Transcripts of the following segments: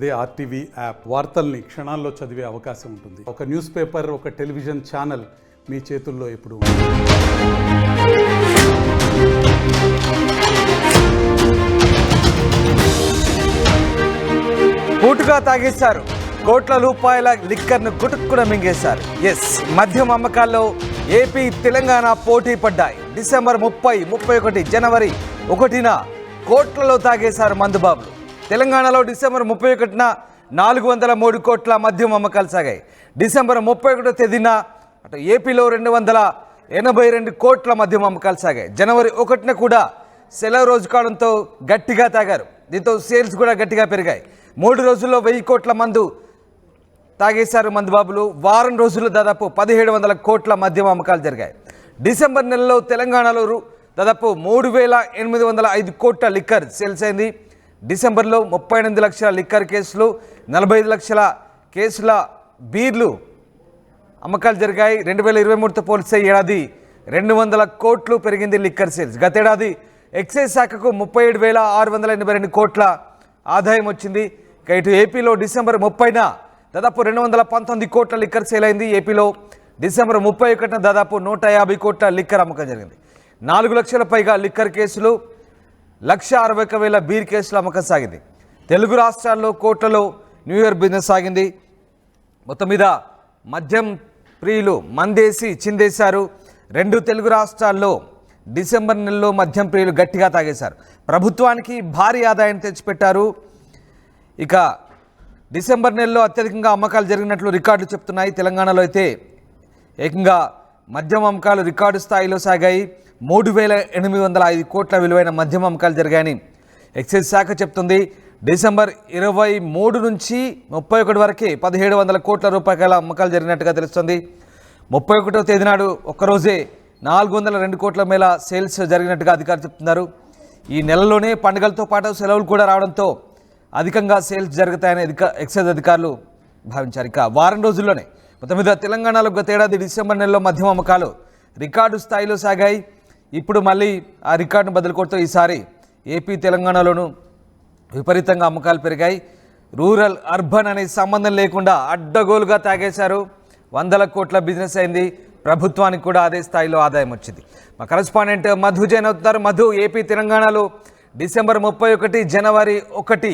అదే RTV app వార్తల్ని క్షణాల్లో చదివే అవకాశం ఉంటుంది. ఒక న్యూస్ పేపర్, ఒక టెలివిజన్ ఛానల్ మీ చేతుల్లో ఎప్పుడు పూటుగా తాగేశారు. కోట్ల రూపాయల లిక్కర్ను గుటుక్కున మింగేశారు. ఎస్, మద్యం అమ్మకాల్లో ఏపీ తెలంగాణ పోటీ పడ్డాయి. డిసెంబర్ 30, 31, జనవరి 1న కోట్లలో తాగేశారు మందుబాబులు. తెలంగాణలో డిసెంబర్ 31న 403 కోట్ల మద్యం అమ్మకాలు సాగాయి. డిసెంబర్ 31వ తేదీన అటు ఏపీలో 282 కోట్ల మద్యం అమ్మకాలు సాగాయి. జనవరి 1న కూడా సెలవు రోజు కావడంతో గట్టిగా తాగారు. దీంతో సేల్స్ కూడా గట్టిగా పెరిగాయి. 3 రోజుల్లో 1000 కోట్ల మందు తాగేశారు మందుబాబులు. వారం రోజుల్లో దాదాపు 1700 కోట్ల మద్యం అమ్మకాలు జరిగాయి. డిసెంబర్ నెలలో తెలంగాణలో దాదాపు 3805 కోట్ల లిక్కర్ సేల్స్ అయింది. డిసెంబర్లో 38 లక్షల లిక్కర్ కేసులు, 45 లక్షల కేసుల బీర్లు అమ్మకాలు జరిగాయి. 2023తో పోలిస్తే ఏడాది 200 కోట్లు పెరిగింది లిక్కర్ సేల్స్. గతేడాది ఎక్సైజ్ శాఖకు 37,682 కోట్ల ఆదాయం వచ్చింది. ఇటు ఏపీలో డిసెంబర్ 30న దాదాపు 219 కోట్ల లిక్కర్ సేల్ అయింది. ఏపీలో డిసెంబర్ 31న దాదాపు 150 కోట్ల లిక్కర్ అమ్మకం జరిగింది. 4 లక్షల పైగా లిక్కర్ కేసులు, 1,61,000 బీర్ కేసులు అమ్మకం సాగింది. తెలుగు రాష్ట్రాల్లో కోట్లలో న్యూ ఇయర్ బిజినెస్ సాగింది. మొత్తం మీద మద్యం ప్రియులు మందేసి చిందేశారు. 2 తెలుగు రాష్ట్రాల్లో డిసెంబర్ నెలలో మద్యం ప్రియులు గట్టిగా తాగేశారు. ప్రభుత్వానికి భారీ ఆదాయం తెచ్చిపెట్టారు. ఇక డిసెంబర్ నెలలో అత్యధికంగా అమ్మకాలు జరిగినట్లు రికార్డులు చెప్తున్నాయి. తెలంగాణలో అయితే ఏకంగా మద్యం అమ్మకాలు రికార్డు స్థాయిలో సాగాయి. 3,805 కోట్ల విలువైన మద్యం అమ్మకాలు జరిగాయని ఎక్సైజ్ శాఖ చెప్తుంది. డిసెంబర్ 23 నుంచి 31 వరకే 1700 కోట్ల రూపాయల అమ్మకాలు జరిగినట్టుగా తెలుస్తుంది. 31వ తేదీ నాడు ఒక్కరోజే 402 కోట్ల మేర సేల్స్ జరిగినట్టుగా అధికారులు చెప్తున్నారు. ఈ నెలలోనే పండుగలతో పాటు సెలవులు కూడా రావడంతో అధికంగా సేల్స్ జరుగుతాయని ఎక్సైజ్ అధికారులు భావించారు. ఇక వారం రోజుల్లోనే మొత్తం మీద తెలంగాణలో గతేడాది డిసెంబర్ నెలలో మద్యం అమ్మకాలు రికార్డు స్థాయిలో సాగాయి. ఇప్పుడు మళ్ళీ ఆ రికార్డును బదులు కొడుతూ ఈసారి ఏపీ తెలంగాణలోనూ విపరీతంగా అమ్మకాలు పెరిగాయి. రూరల్ అర్బన్ అనే సంబంధం లేకుండా అడ్డగోలుగా తాగేశారు. 100 కోట్ల బిజినెస్ అయింది. ప్రభుత్వానికి కూడా అదే స్థాయిలో ఆదాయం వచ్చింది. మా కరెస్పాండెంట్ మధు జైన్ అవుతున్నారు. మధు, ఏపీ తెలంగాణలో డిసెంబర్ 31, జనవరి 1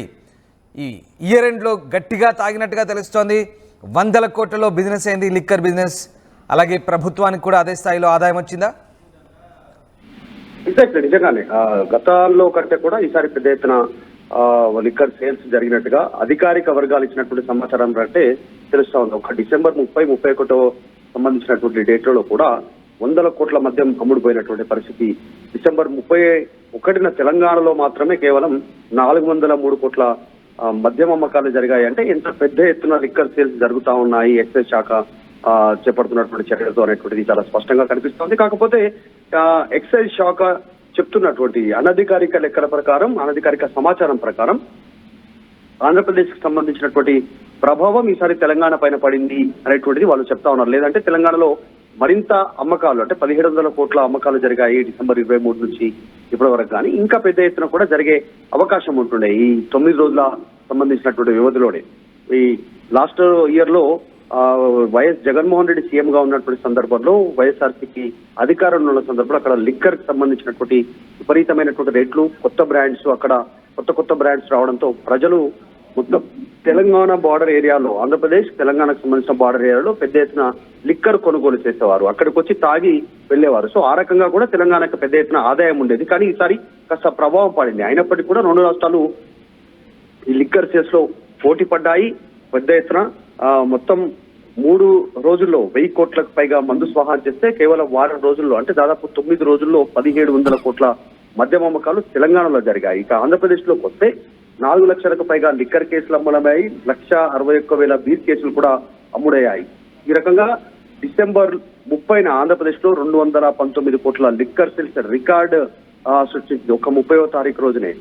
ఈ ఇయర్ ఎండ్లో గట్టిగా తాగినట్టుగా తెలుస్తోంది. 100 కోట్లలో బిజినెస్ అయింది, లిక్కర్ బిజినెస్. అలాగే ప్రభుత్వానికి కూడా అదే స్థాయిలో ఆదాయం వచ్చిందా? ఎగ్జాక్ట్లీ, నిజంగానే గతంలో కంటే కూడా ఈసారి పెద్ద ఎత్తున లిక్కర్ సేల్స్ జరిగినట్టుగా అధికారిక వర్గాలు ఇచ్చినటువంటి సమాచారం అంటే తెలుస్తా ఉంది. ఒక డిసెంబర్ 30, 31 సంబంధించినటువంటి డేట్లలో కూడా 100 కోట్ల మద్యం అమ్ముడుపోయినటువంటి పరిస్థితి. డిసెంబర్ 31న తెలంగాణలో మాత్రమే కేవలం 403 కోట్ల మద్యం అమ్మకాలు జరిగాయి. అంటే ఎంత పెద్ద ఎత్తున లిక్కర్ సేల్స్ జరుగుతా ఉన్నాయి ఎక్సైజ్ శాఖ చేపడుతున్నటువంటి చర్యలతో అనేటువంటిది చాలా స్పష్టంగా కనిపిస్తోంది. కాకపోతే ఎక్సైజ్ శాఖ చెప్తున్నటువంటి అనధికారిక లెక్కల ప్రకారం, అనధికారిక సమాచారం ప్రకారం ఆంధ్రప్రదేశ్ కి సంబంధించినటువంటి ప్రభావం ఈసారి తెలంగాణ పైన పడింది అనేటువంటిది వాళ్ళు చెప్తా ఉన్నారు. లేదంటే తెలంగాణలో మరింత అమ్మకాలు అంటే 1700 కోట్ల అమ్మకాలు జరిగాయి డిసెంబర్ 23 నుంచి ఇప్పటి వరకు. కానీ ఇంకా పెద్ద ఎత్తున కూడా జరిగే అవకాశం ఉంటుండే ఈ 9 రోజుల సంబంధించినటువంటి వ్యవధిలోనే. ఈ లాస్ట్ ఇయర్ లో వైఎస్ జగన్మోహన్ రెడ్డి సీఎం గా ఉన్నటువంటి సందర్భంలో, వైఎస్ఆర్సీపీ అధికారంలో ఉన్న సందర్భంలో అక్కడ లిక్కర్ కి సంబంధించినటువంటి విపరీతమైనటువంటి రేట్లు, కొత్త బ్రాండ్స్, అక్కడ కొత్త బ్రాండ్స్ రావడంతో ప్రజలు మొత్తం తెలంగాణ బార్డర్ ఏరియాలో, ఆంధ్రప్రదేశ్ తెలంగాణకు సంబంధించిన బార్డర్ ఏరియాలో పెద్ద ఎత్తున లిక్కర్ కొనుగోలు చేసేవారు. అక్కడికి వచ్చి తాగి వెళ్లేవారు. సో ఆ రకంగా కూడా తెలంగాణకు పెద్ద ఎత్తున ఆదాయం ఉండేది. కానీ ఈసారి కాస్త ప్రభావం పడింది. అయినప్పటికీ కూడా 2 రాష్ట్రాలు ఈ లిక్కర్ సేల్స్ లో పోటీ పడ్డాయి పెద్ద ఎత్తున. మొత్తం 3 రోజుల్లో 1000 కోట్లకు పైగా మందు స్వాహా చేస్తే కేవలం వారం రోజుల్లో అంటే దాదాపు 9 రోజుల్లో 1700 కోట్ల మద్యం అమ్మకాలు తెలంగాణలో జరిగాయి. ఇక ఆంధ్రప్రదేశ్ లోకి వస్తే 4 లక్షలకు పైగా లిక్కర్ కేసులు అమ్ముడమయ్యాయి. 161,000 బీర్ కేసులు కూడా అమ్ముడయ్యాయి. ఈ రకంగా డిసెంబర్ 30న ఆంధ్రప్రదేశ్ లో 219 కోట్ల లిక్కర్ సేల్స్ రికార్డ్ సృష్టించింది. ఒక 30వ తారీఖు రోజునే.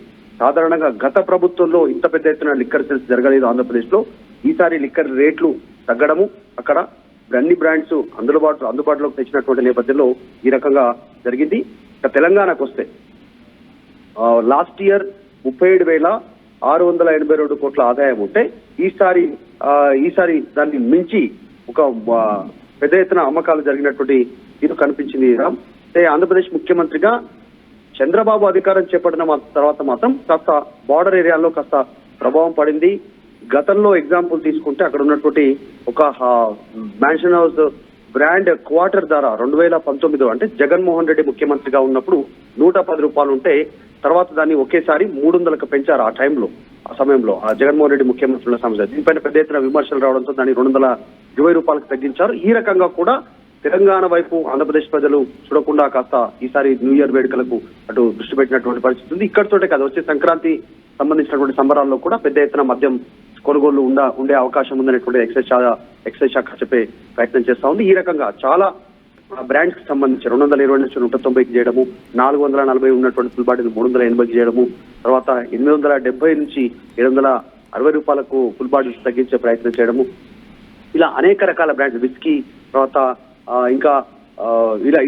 సాధారణంగా గత ప్రభుత్వంలో ఇంత పెద్ద ఎత్తున లిక్కర్ సేల్స్ జరగలేదు ఆంధ్రప్రదేశ్ లో. ఈసారి లిక్కర్ రేట్లు తగ్గడము, అక్కడ అన్ని బ్రాండ్స్ అందుబాటులోకి తెచ్చినటువంటి నేపథ్యంలో ఈ రకంగా జరిగింది. ఇక తెలంగాణకు వస్తే లాస్ట్ ఇయర్ 682 కోట్ల ఆదాయం ఉంటే ఈసారి దాన్ని మించి ఒక పెద్ద ఎత్తున అమ్మకాలు జరిగినటువంటి ఇది కనిపించింది రామ్. అంటే ఆంధ్రప్రదేశ్ ముఖ్యమంత్రిగా చంద్రబాబు అధికారం చేపట్టిన తర్వాత మాత్రం కాస్త బార్డర్ ఏరియాలో కాస్త ప్రభావం పడింది. గతంలో ఎగ్జాంపుల్ తీసుకుంటే అక్కడ ఉన్నటువంటి ఒక మ్యాన్షన్ హౌస్ బ్రాండ్ క్వార్టర్ ధర 2019 అంటే జగన్మోహన్ రెడ్డి ముఖ్యమంత్రిగా ఉన్నప్పుడు 110 రూపాయలు ఉంటే తర్వాత దాన్ని ఒకేసారి 300కు పెంచారు. ఆ సమయంలో ఆ జగన్మోహన్ రెడ్డి ముఖ్యమంత్రుల సమస్య దీనిపైన పెద్ద ఎత్తున విమర్శలు రావడంతో దాన్ని 220 రూపాయలకు తగ్గించారు. ఈ రకంగా కూడా తెలంగాణ వైపు ఆంధ్రప్రదేశ్ ప్రజలు చూడకుండా కాస్త ఈసారి న్యూ ఇయర్ వేడుకలకు అటు దృష్టి పెట్టినటువంటి పరిస్థితి ఉంది. ఇక్కడితోటే కాదు, వచ్చే సంక్రాంతి సంబంధించినటువంటి సంబరాల్లో కూడా పెద్ద ఎత్తున మద్యం కొనుగోలు ఉండే అవకాశం ఉందనేటువంటి ఎక్సైజ్ శాఖ చెప్పే ప్రయత్నం చేస్తా ఉంది. ఈ రకంగా చాలా బ్రాండ్స్ కి సంబంధించి 220 నుంచి 190కి చేయడము, 440 ఉన్నటువంటి ఫుల్ బాటిల్ 380కి చేయడము, తర్వాత 870 నుంచి 760 రూపాయలకు ఫుల్ బాటిల్స్ తగ్గించే ప్రయత్నం చేయడము, ఇలా అనేక రకాల బ్రాండ్స్ విస్కీ తర్వాత ఇంకా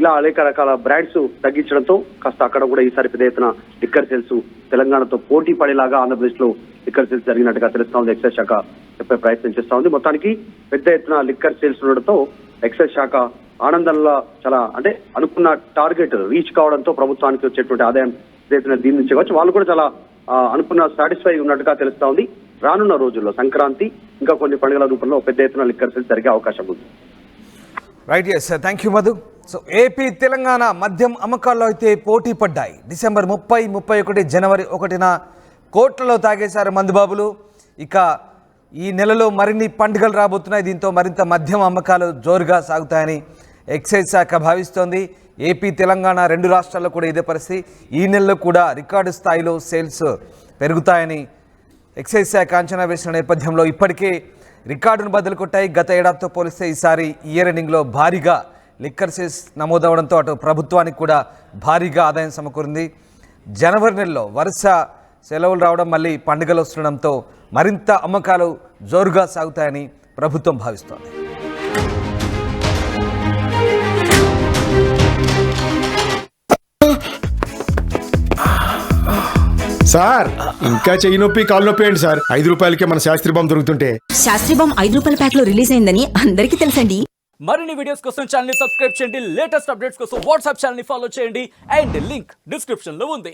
ఇలా అనేక రకాల బ్రాండ్స్ తగ్గించడంతో కాస్త అక్కడ కూడా ఈసారి పెద్ద ఎత్తున లిక్కర్ సేల్స్ తెలంగాణతో పోటీ పడేలాగా ఆంధ్రప్రదేశ్ లో లిక్కర్ సేల్స్ జరిగినట్టుగా తెలుస్తా ఉంది. ఎక్సైజ్ శాఖ చెప్పే ప్రయత్నం చేస్తా ఉంది. మొత్తానికి పెద్ద ఎత్తున లిక్కర్ సేల్స్ ఉండడంతో ఎక్సైజ్ శాఖ ఆనందంలో చాలా అంటే అనుకున్న టార్గెట్ రీచ్ కావడంతో ప్రభుత్వానికి వచ్చేటువంటి ఆదాయం పెద్ద ఎత్తున దీని నుంచి కావచ్చు వాళ్ళు కూడా చాలా అనుకున్న సాటిస్ఫై ఉన్నట్టుగా తెలుస్తా ఉంది. రానున్న రోజుల్లో సంక్రాంతి ఇంకా కొన్ని పండుగల రూపంలో పెద్ద ఎత్తున లిక్కర్ సేల్స్ జరిగే అవకాశం ఉంది. Right, yes, thank you Madhu. So AP Telangana మద్యం అమ్మకాల్లో అయితే పోటీ పడ్డాయి. డిసెంబర్ 30, 31, జనవరి 1న కోట్లలో తాగేశారు మందుబాబులు. ఇక ఈ నెలలో మరిన్ని పండుగలు రాబోతున్నాయి. దీంతో మరింత మద్యం అమ్మకాలు జోరుగా సాగుతాయని ఎక్సైజ్ శాఖ భావిస్తోంది. ఏపీ తెలంగాణ 2 రాష్ట్రాల్లో కూడా ఇదే పరిస్థితి. ఈ నెలలో కూడా రికార్డు స్థాయిలో సేల్స్ పెరుగుతాయని ఎక్సైజ్ శాఖ అంచనా వేసిన నేపథ్యంలో ఇప్పటికే రికార్డును బదులు కొట్టాయి. గత ఏడాదితో పోలిస్తే ఈసారి ఇయర్ ఎండింగ్లో భారీగా లిక్కర్ సేల్స్ నమోదవడంతో అటు ప్రభుత్వానికి కూడా భారీగా ఆదాయం సమకూరింది. జనవరి నెలలో వరుస సెలవులు రావడం, మళ్ళీ పండుగలు వస్తుండడంతో మరింత అమ్మకాలు జోరుగా సాగుతాయని ప్రభుత్వం భావిస్తోంది. సార్ ఇంకా చెయ్యి నొప్పి కాలు నొప్పి ఏంటి సార్? 5 రూపాయలకే మన శాస్త్రి బాంబు దొరుకుతుంటే. శాస్త్రి బాంబ్ 5 రూపాయల ప్యాక్ లో రిలీజ్ అయిందని అందరికీ తెలుసండి. మరిన్ని వీడియోస్ కోసం ఛానల్ ని సబ్స్క్రైబ్ చేయండి. లేటెస్ట్ అప్డేట్స్ కోసం వాట్సాప్ ఛానల్ ని ఫాలో చేయండి. అండ్ లింక్ డిస్క్రిప్షన్ లో ఉంది.